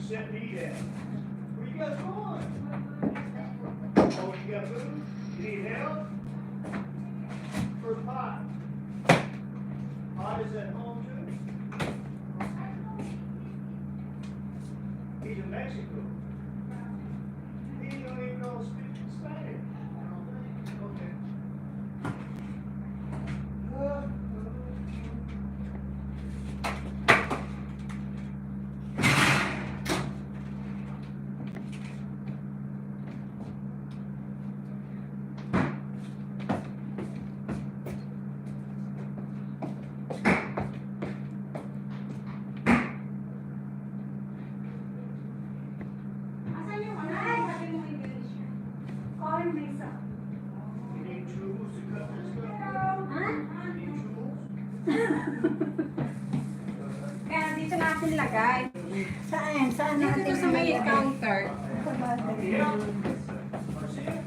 set me down. Where you guys going? Oh, you got food? You need help? Where's Pot? Pot is at home too? He's in Mexico. He don't even know speak Spanish. Okay. You need tools to cut this stuff? You need tools? Kaya dito natin lagay. Saan? Saan Dito natin sa may ilagay? counter. Yeah.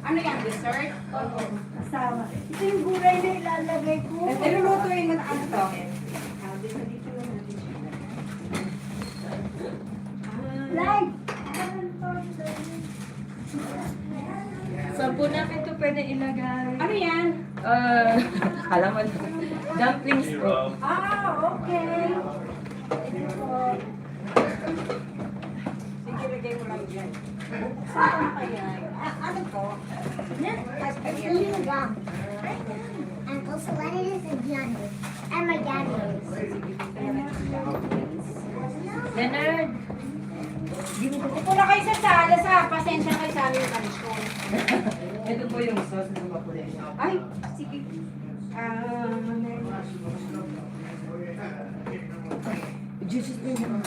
Ano yan, dessert? Asawa. Ito yung gulay na ilalagay ko. Nilulutuin mo na ano to? Dito natin siya. Like! Saan po namin ito pwede ilagay? Ano yan? Halaman. Dumplings po. Okay. Ito po. Sige, lagay mo lang dyan. Saan kaya? Ano to? Ilongga. And also Lennon is a Johnny. And my dad is. Leonard! Ito na kayo sa sala sa pasensya kayo sa aming kansyon. Ito po yung sauce na mapulay. Ay, sige. Juices po yung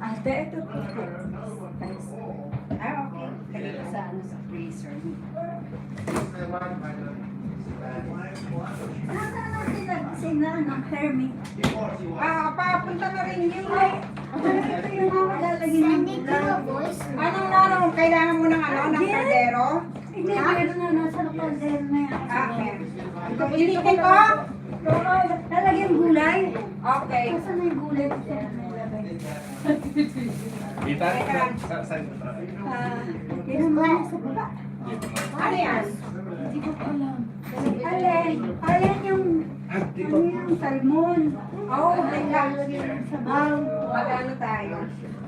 Ate, ito po. Okay. Kanina sa ano sa freezer. Nasaan natin nagsina ng permit? Papunta na rin yun. Ito yung mga lalagyan ng Sending to a voice. Anong kailangan mo ng ano? Ng kaldero? Hindi, meron na nasa kapatid na yan. Okay. Ilitin ko? Oo, lalagyan gulay. Okay. Nasaan na yung gulay? Ito na nilagay. Kita? Saan? Yun mo sa baba. Ano yan? Hindi ko pa alam. Alin yung salmon. Oo, Lalagyan ng sabaw. Mag-ano tayo?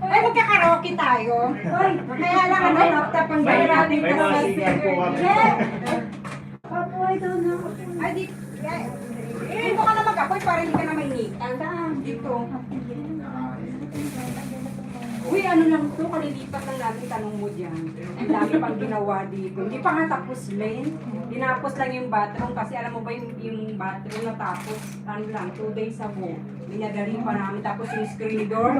Ay, magkakaraoke tayo. Hoy, Kaya lang ano, laptop ang gawin May mga signal po kami. papuhay daw na ako. Ay, di. Dito ka na mag-apoy para hindi ka na mainitan. Dito. Uy, ano lang to, kalilipat lang natin tanong mo dyan. Ang dami pang ginawa dito. Hindi pa nga tapos, Lane. Tinapos lang yung bathroom kasi alam mo ba yung bathroom natapos, ano lang, 2 days ago. Minadali pa namin. Tapos yung screen door.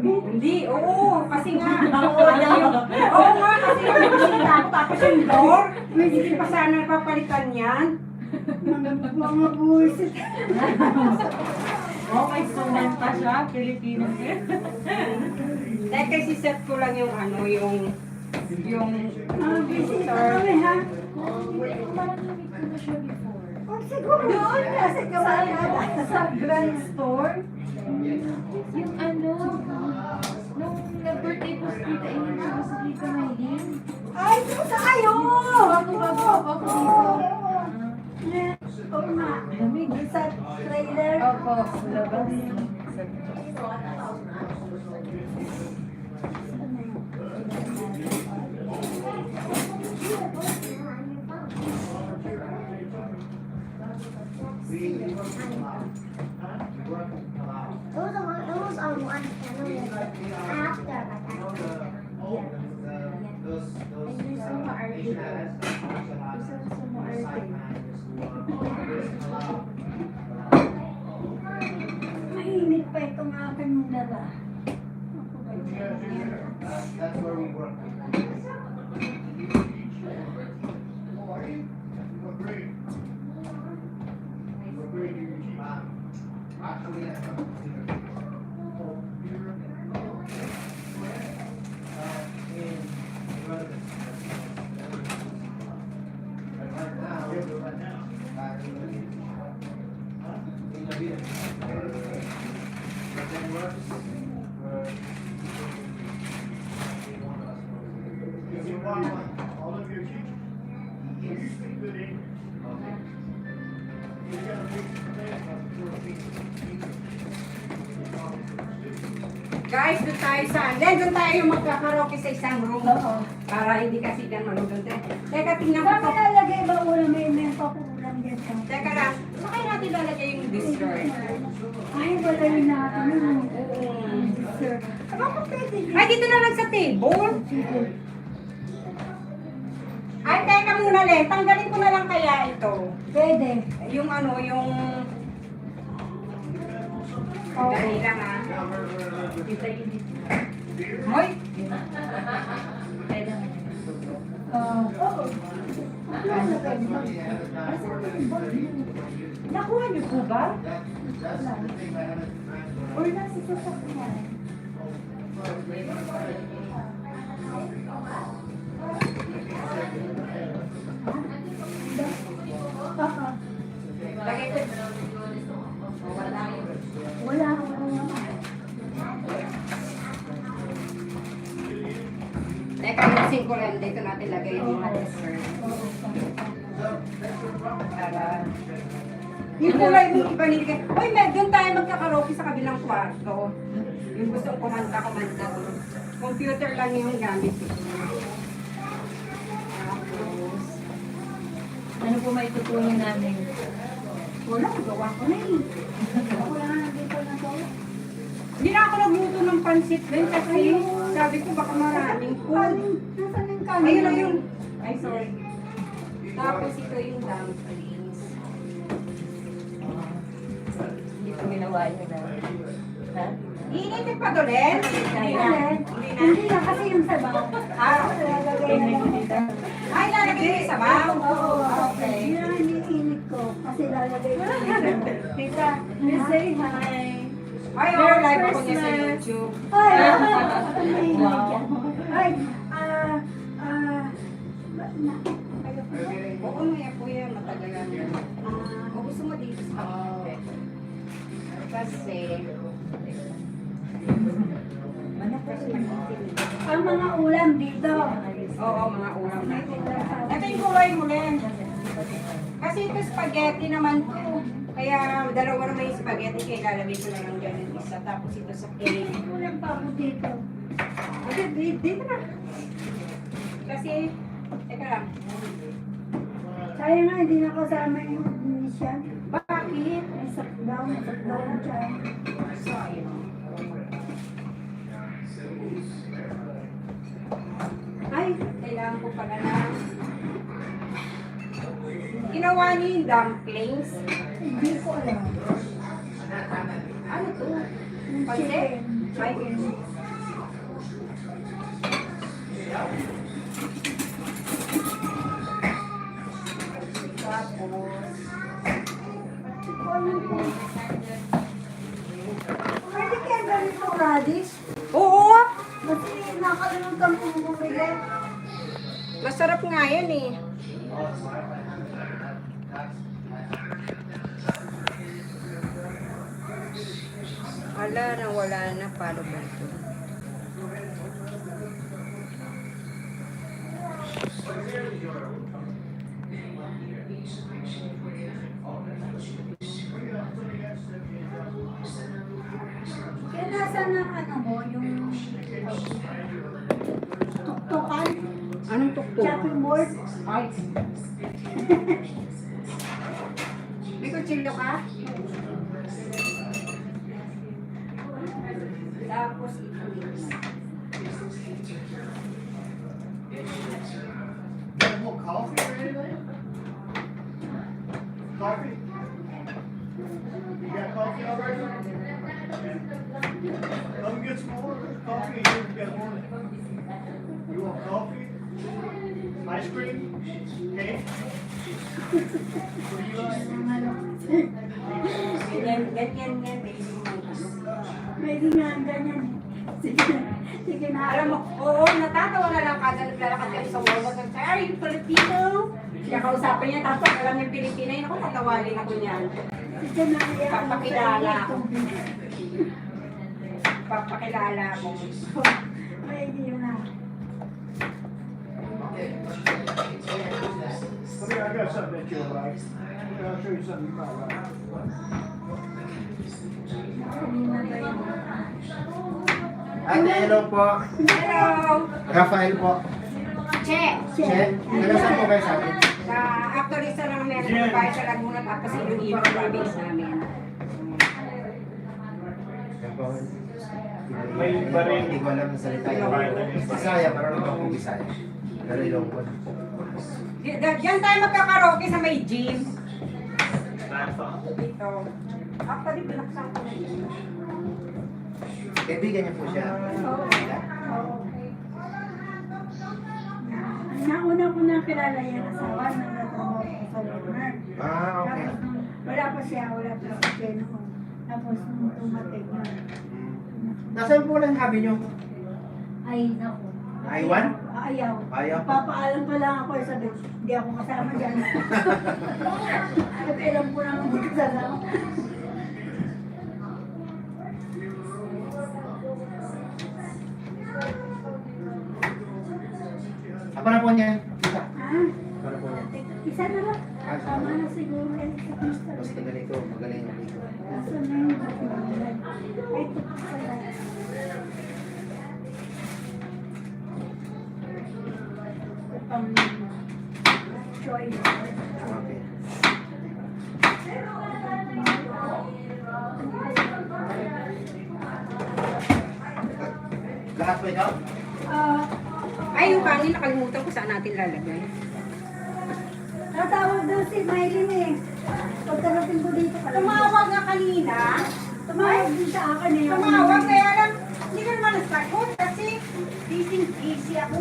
Hindi, oo, kasi nga. Oo nga, kasi nga bisita ako. Tapos yung door, hindi pa sana papalitan yan. Mga buwisit. Okay, suman pa siya. Filipino din. Dahil kasi set ko lang yung ano, yung Bisita kami ha. Oh, siguro doon kasi kawala sa grand store. Yung ano, nung nag-birthday po si Tita Amy sa Tita Maylin. Ay, tayo! Bago. Oo nga. Doon sa trailer. Opo, sa labas. Those are one channel after Mainit pa itong aking dala. That's where we work. Actually, that's what all of your teachers. You speak good English. Okay. You gotta make some things about the 14. Guys, doon tayo sa, doon tayo yung magkakaroke sa isang room. Para hindi kasi dyan malugod. Teka, tingnan ko Saan to. nilalagay ba ulam? May pakulam dyan sa... Teka lang, saan kayo natin lalagay yung dessert? Ay, wala yun natin. Sir. Baka pwede din. Ay, dito na lang sa table. Ay, teka muna, Len. Tanggalin ko na lang kaya ito. Pwede. Yung ano, yung... Dali lang ah. Hoy! Oo. Nakuha niyo po ba? Or nasa sasakyan? Lagay ko. Wala akong Teka, yung 5 lang. Dito natin lagay yung dessert. Para... Yung kulay mo iba nilagay. Uy, doon tayo magkakaroke sa kabilang kwarto. Yung gustong kumanta. Computer lang yung gamit ko. Tapos... Ano po may tutunan namin? Wala, gawa ko na eh. Ako lang nandito na to. Hindi na ako nagluto ng pansit din kasi sabi ko baka maraming food. Nasaan yung kanin? Ayun na yun. Ay, sorry. Tapos ito yung dumplings. Hindi ko ginawa yun na. Ha? Iinitin pa dolen? Hindi na. Hindi na kasi yung sabaw. Ah, Lalagay na lang ito. ay, lalagay yung sabaw. Oo. Okay. Yun ang iniinit ko. Kasi lalagay ko. Tita, say hi. Ay, oh, live ako niya sa YouTube. Ay! Wow. Ay! Oo, maya po yan. Matagalan yan. O gusto mo dito sa kape? Kasi... Ang mga ulam dito. Oo, mga ulam natin. Ito yung kulay mo, Len. Kasi ito spaghetti naman to. Kaya dalawa naman yung spaghetti, kaya lalagay ko na lang dyan yung isa. Tapos ito sa cake. Ulam pa ako dito. Dito na. Kasi, teka lang. Kaya nga, hindi na kasama yung ignition. Bakit? May sakdaw na dyan. Sayang. Ay, kailangan ko pala na. Ginawa niyo yung dumplings. Hindi ko alam. Ano to? Yung Pansit? chicken. Ay, tapos, Pwede kaya ganito radish? oo! Kasi nakalimutan kong bumili. Masarap nga yan eh. Wala na, paano ba ito? Kaya nasa ng ano mo, yung tuktukan, Anong tuktok? chopping board. Ay. May kutsilyo ka? Tapos ito dito. Got more coffee or anything? Coffee? You got coffee already? Come get some more coffee here. We got more. You want coffee? Ice cream? Cake? What do you like? Ganyan, baby. Pwede nga ang ganyan. Sige, sige na. Alam mo, oo, natatawa na lang kada naglalakad kami sa Walmart. Sabi, are you Filipino? Kaya kausapin niya, tapos alam niya Pilipina, yun ako, tatawalin ako niyan. Sige na. Papakilala ako. Papakilala ako. Pwede yun na. something that you'll like. Yeah, I'll show you something you might like. Kanina ba yun? Ate, hello po. Hello! Rafael po. Che! Che, nagasan po kayo sa akin? Actually, isa lang meron ng bahay sa Laguna tapos Iloilo province namin. Yan po. May iba rin. Hindi ko alam ang salita yung Bisaya, marunong ako Bisaya. Pero Ilongga. Diyan tayo magkakaroke sa may gym. Dito. Actually, binaksan ko na yun. Kaibigan niyo po siya. Nauna ko na kilala yung asawa na natrabaho ko sa Laguna. Ah, okay. Tapos nung wala pa siya si Ken noon. Tapos nung tumating na. Nasaan po lang habi niyo? Ay, naku. Taiwan? Ayaw. Ayaw. Papaalam pa lang ako sabi, hindi ako kasama dyan. At alam ko naman hindi kasama. Apa na po niya? Isa. Ah, Apa na po niya? isa na lang. Tama na siguro yan sa Mr. Basta ganito, magaling ako dito. Kaso na yung batingan. Ay, ito pa pala. Ito pang choice. Okay. Lahat po ito? Ah, Ay, yung kanin, nakalimutan ko saan natin lalagay. natawag daw si Mylene eh. Pagkarating ko dito pala. Tumawag nga kanina. Tumawag din sa akin eh. Tumawag, kaya lang, hindi ka naman nasagot kasi busy ako.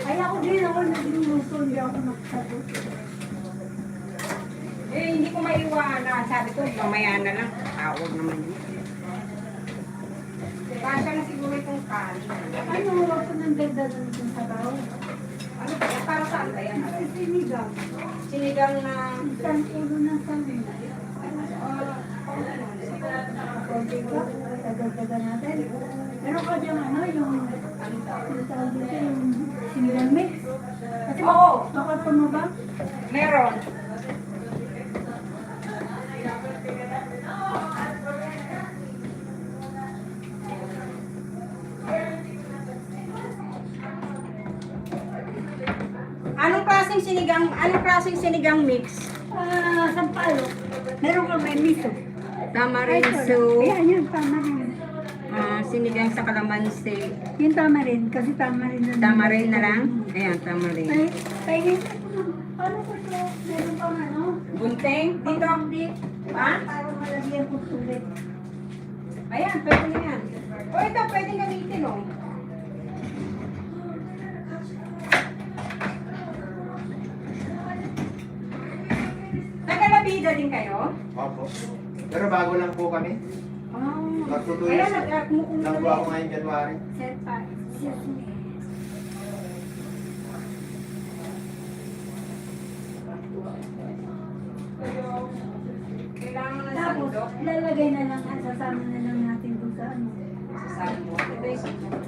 Ay ako din ako nagluluto, hindi ako nagsagot. Eh, hindi ko maiwanan. Sabi ko, mamaya na lang. Tawag naman yun. Basta na siguro itong kanin. Ano, huwag ko nang dagdagan ng sabaw. Ano ba yan? Para saan ba yan? Kasi sinigang. Sinigang na... Isang ulo ng samin. Konti ko, dagdagan natin. Meron ka dyan ano, yung tawag dito, yung sinigang mix. Kasi Oo. bakit mo ba? Meron. Anong klaseng sinigang mix? Ah, sampalo. Meron ka may miso. Tamarin Ay, soup, ayan, yun, tama rin. sinigang sa kalamansi. Yung tama rin, kasi tama rin. Tamarin na lang? Ayan, tamarin. Ay, pahingin ko na. Paano ko ito? Meron pang ano? Gunting? Dito? Hindi. Ha? Para malagyan ko tubig. Ayan, pwede na yan. O ito, pwede gamitin o. Tagalabida din kayo? Opo. Pero bago lang po kami. Magtutuloy Ayan, lang po ako ngayong January. Set pa. Set me. Kailangan na Tapos, sandok. lalagay na lang, sasama na lang natin doon sa ano. Sasabi mo. Ito yung sandok.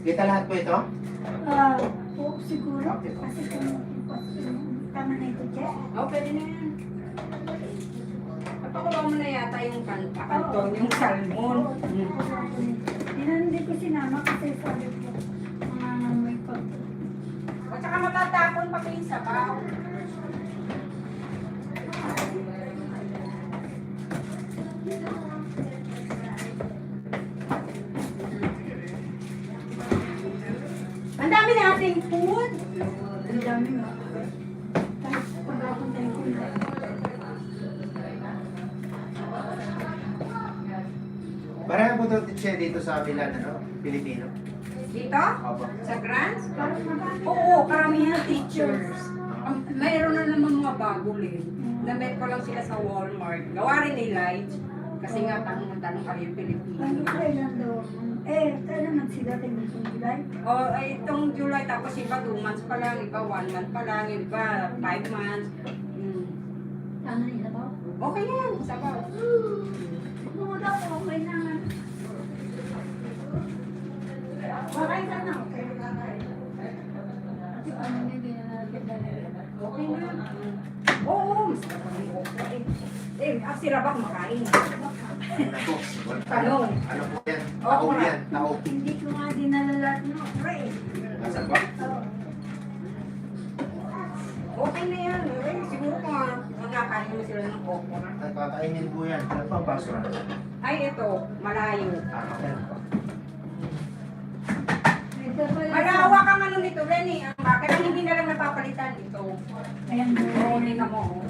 Kita lahat po ito? Ah, po, siguro. Okay. Kasi kung tama na ito, Jess. Oh, pwede na yan. Napakuha mo na yata yung kanton, yung salmon. Hindi ko sinama kasi sabi ko, may pag... O tsaka matatapon pa kayo sa baw. Ang dami nating food. Ang dami mo. Tapos pag-apunta ko na. Marami po siya dito sa Milan, ano? Filipino. Dito? Opo. Sa grants? Parang marami. Oo, karamihan teachers. Mayroon na naman mga bago rin. Namit ko lang sila sa Walmart. Gawa rin ni Light. Kasi nga, tanong kami yung Pilipino. Ano kailan daw? Kailan nagsidating ng July? O, ay, itong July, tapos iba 2 months pa lang, iba 1 month pa lang, iba 5 months. Tama nila ba? Okay na yan, sabaw. Oo daw, okay na nga. Okay ka na, okay. Kasi Oo, masarap ang okra eh. Si Rabak makain. Ano po? Tanong. Ano po yan? Oo, Taob nga. yan. Taob. Hindi ko nga dinala lahat ng okra eh. Nasaan ba? Oo. Okay na yan. Siguro kung nakain mo sila ng okra. Ay, kakainin po yan. Ano pa ang basura? Ay, ito, malayo. Ayan po. Ito pala. Malawa kang ano nito, Lenny. Bakit ang hindi na lang napapalitan ito? Ayan po. Oo, tingnan mo. Oh.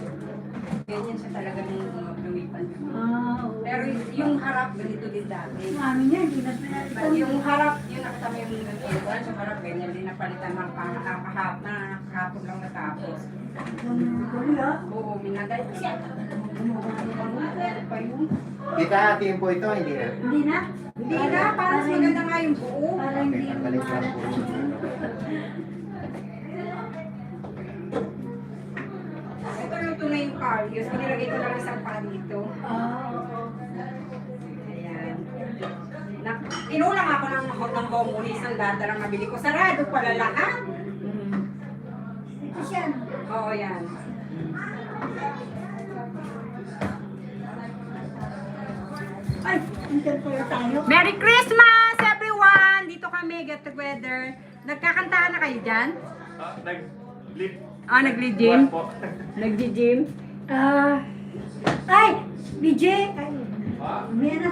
Ganyan siya talaga nung lumipan. Oo. Pero yung harap, ganito din dati. Mami niya, hindi na pinalitan. Yung harap, yung nakasama yung ganyan, sa harap, ganyan din napalitan ng kahapon lang natapos. Yung kuya. Oo, minagay ko siya. Pa yun. Kita hatiin po ito, hindi na. Hindi na? Hindi na, parang mas maganda nga yung buo. Para Okay, hindi tanggalin ko lang po. Ito luto na yung kalyos. Inilagay ko lang isang pa dito. Oo. Ayan. Inulang ako ng homulis ng data lang nabili ko. Sarado pala lahat. Ito siya. Oo, yan. Ay, interpore tayo. Merry Christmas, everyone! Dito kami, get together. Nagkakantahan na kayo dyan? Nag-lead. Ah, nagli-gym? po. Nagji-gym? Ay! BJ! Ay, may na.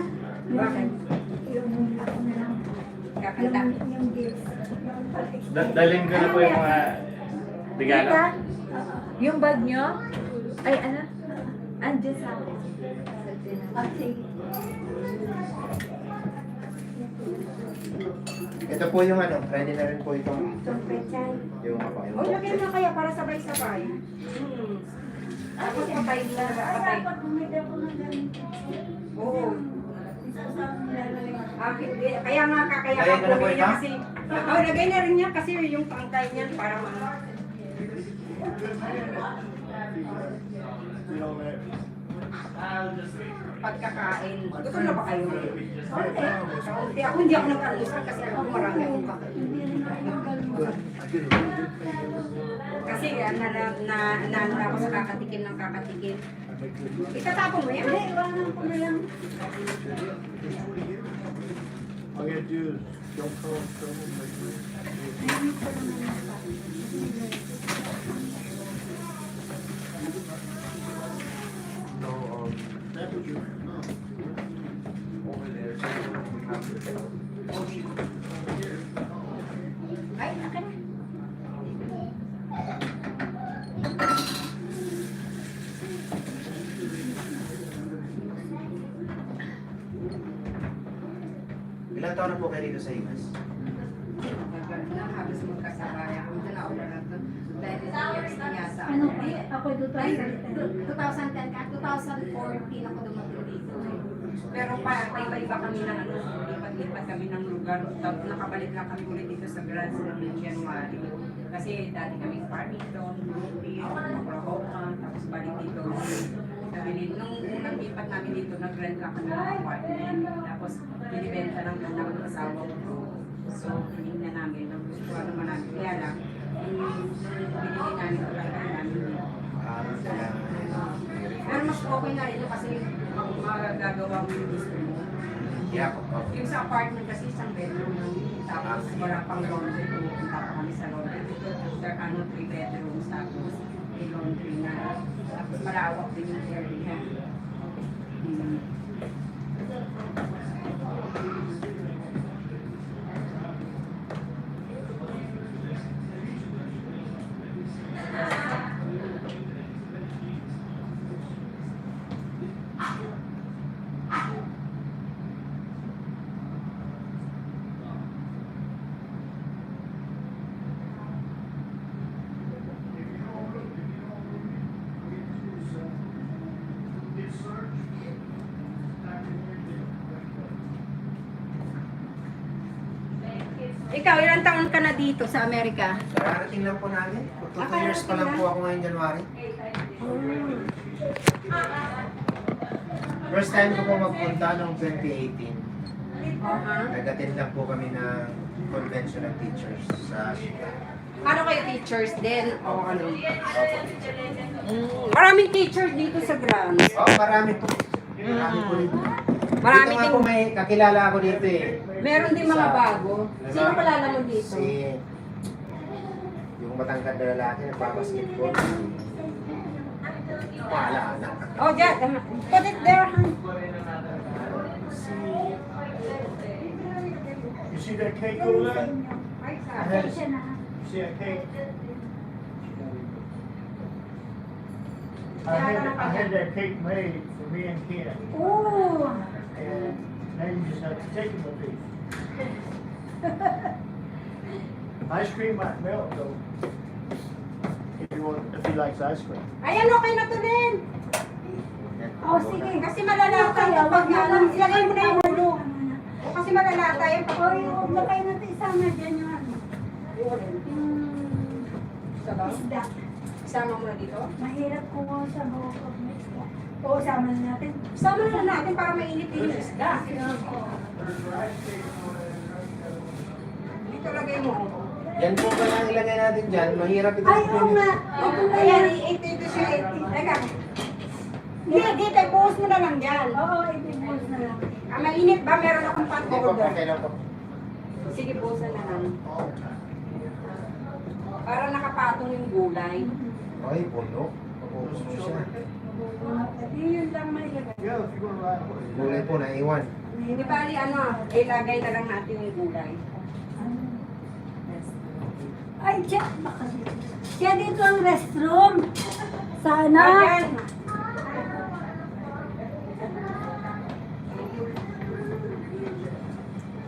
Bakit? Yung ako na lang. Kakanta? Yung gifts. Dalhin ko na po yung mga regalo. Tita? Yung bag nyo? Ay, ano? Andiyan sa akin. Sige. Ito po yung ano, ready na rin po itong Itong pechay. yung apa yung O, lagyan na kaya para sabay-sabay. Tapos patay na, patay. Dapat bumili ako ng ganito. Oo. Isasama nilalagay. Hindi. Kaya nga, kaya Lagyan ka ko na po bumili niya ito? kasi. Oh, lagay na rin niya kasi yung pangkay niyan para pagkakain. Gusto na ba kayo? Kaunti. Ako hindi ako nag-alusal kasi ako marami akong kakain. Hindi rin ako nagkaluwa. Kasi na ako sa kakatikim ng kakatikim. Itatapon mo yan? Hindi, iwanan ko na lang. All you have to do is don't call trouble maker. Ayun ko naman yung No, that was your, no. over there. So, we have to- Ay, akin na. Ilang taon na po kayo dito sa Xmas? Halos magkasabay ako. Ito na ulan na ito. Dahil ito years na yata. Ano, ako Ay, 2010. 2010 ka, 2014 ako dumating dito. Pero iba-iba kami ng ano, lipat-lipat kami ng lugar. Tapos nakabalik lang kami ulit dito sa Grand ng January. Kasi dati kami Farmington, Oklahoma, tapos balik dito. Nung unang lipat namin dito, nag-rent lang kami ng apartment. Tapos binibenta lang doon ng asawa ko. So, hindi na namin. Nagustuhan naman namin. Kaya lang, yung binili namin ito lang namin. Kaya, Pero mas okay na rin kasi magagawa mo yung gusto mo. yeah po. Yung sa apartment kasi isang bedroom lang. Tapos wala pang laundry. Pumunta pa kami sa laundry. Dito, after 3 bedrooms. Tapos may laundry na. Tapos malawak din yung area. Ikaw, ilang taon ka na dito sa Amerika? Kararating lang po namin. 2 years pa lang po ako ngayong January. First time ko po magpunta noong 2018. Nag-attend lang po kami ng convention of teachers sa Chicago. Ano kayo, teachers din? O ano? Maraming teachers dito sa grounds. Oh, marami po. Marami po dito. Marami Dito nga din. po may kakilala ako dito eh. Meron din mga bago. Sino kilala mo dito? Yung matangkad na lalaki, nagbabasketball. Paala-ala. Oh, Jack. Put it there, hon. You see that cake over there? Pasensya na. You see that cake? I had that cake made for me and Ken. Oh, And now you just have to take him a piece. Ice cream might melt though. If he likes ice cream. Ayan, okay na to din. oh sige. Kasi malalata yung pag ilagay mo na yung ulo. O kasi malalata yung pag Oh, yung huwag na kayo natin isama dyan yung ano. Yung isda. Isama mo na dito. Mahirap kung sa bawang pag may isda. Oo, sama na natin. Isama na natin para mainit din yung isda. Dito lagay mo. Yan po ba yung ilagay natin dyan? Mahirap ito. Ay, oo nga. Ito na Ayan, yan. ito siya. Teka. Hindi, dito, buhos mo na lang dyan. Oo, ipipos na lang. Ah, mainit ba? Meron akong pot Hindi po, order. okay lang po. Sige, buhosan na lang. Para nakapatong yung gulay. Ay, puno. Papupos mo siya. Yun lang may gagawin. Yeah, if you're gonna ride with it. Gulay po, naiwan. Hindi bali ano, ilagay na lang natin yung gulay. Ay, siya. Siya dito ang restroom. Sana. Ayan.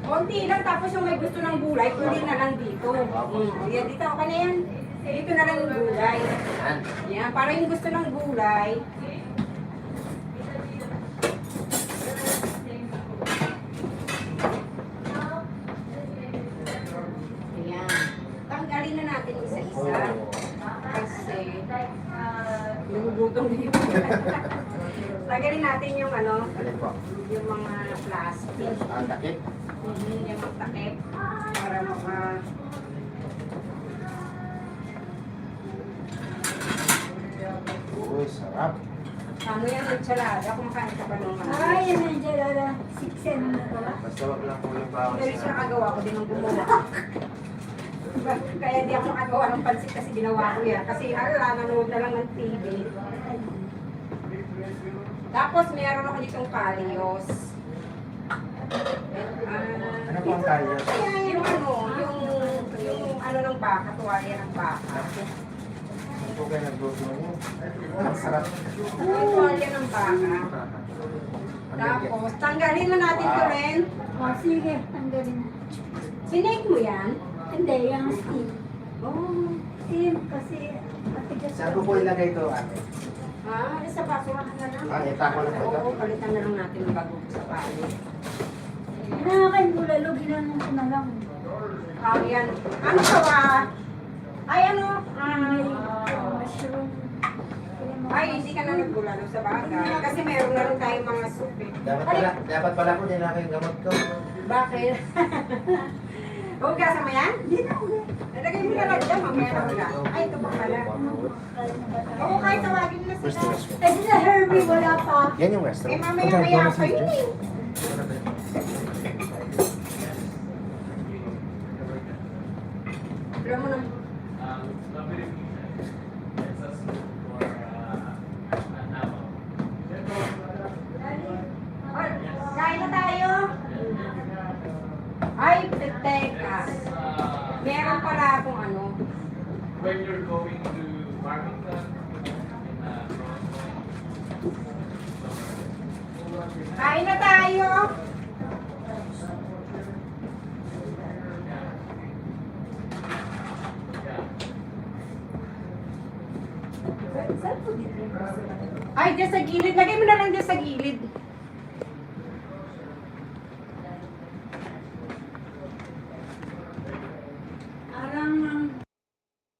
Konti lang, tapos yung may gusto ng gulay, kunin na lang dito. Yan, dito, okay na yan. Dito na lang yung gulay. Yan. Yan, para yung gusto ng gulay. Ayan. Tanggalin na natin isa-isa. Kasi, nagugutom na yung tanggalin natin yung ano, Alin po? yung mga plastic. Ang takip. Yung mga takip. Para maka... Uy, sarap. Ano yan, enchilada? Kumakain ka ba nung ano? Ay, yan ang jalala. 6 na pala. Basta wag lang po yung bawang Pero siya nakagawa ko din ng gumawa. Kaya di ako nakagawa ng pansit kasi ginawa ko yan. Kasi nanonood na lang ng TV. Tapos meron ako ditong kalyos. Ano po ang tayo? Yung ano, yung ano ng baka, tuwalya ng baka. Ano po kayo nagluto niyo? Ang sarap. Yung tuwalya ng baka. Tapos, tanggalin na natin to rin. Oh, sige, tanggalin na. Sinake mo yan? Hindi, yung steam. Oh. Steam kasi matigas. Saan ko po ilagay ito, ate? Ah, sa basurahan na lang. Ah, itako na po ito. Oo, palitan na lang natin ng bago sa pali. Nakakain bulalo, ginanong ko na lang. Ah, yan. Ano to ah? Ay, ano? Ay, mushroom. Ay, hindi ka na nagbulalo sa bagay. Kasi meron na rin tayong mga soup eh. Dapat pala po din ako yung gamot ko. Bakit? Hugasan mo yan? Hindi na ako. Nalagay mo na lang dyan, mamaya na wala. Ay, ito ba pala? Oo, kahit tawagin mo na sila. Eh, sila Herbie, wala pa. Yan yung restaurant. Eh, mamaya pa yun eh. Alam mo na. Kain na tayo. Ay, teka. Meron pala akong ano. When you're going to Farmington, Kain na tayo. Ay, dyan sa gilid. Lagay mo na lang dyan sa gilid.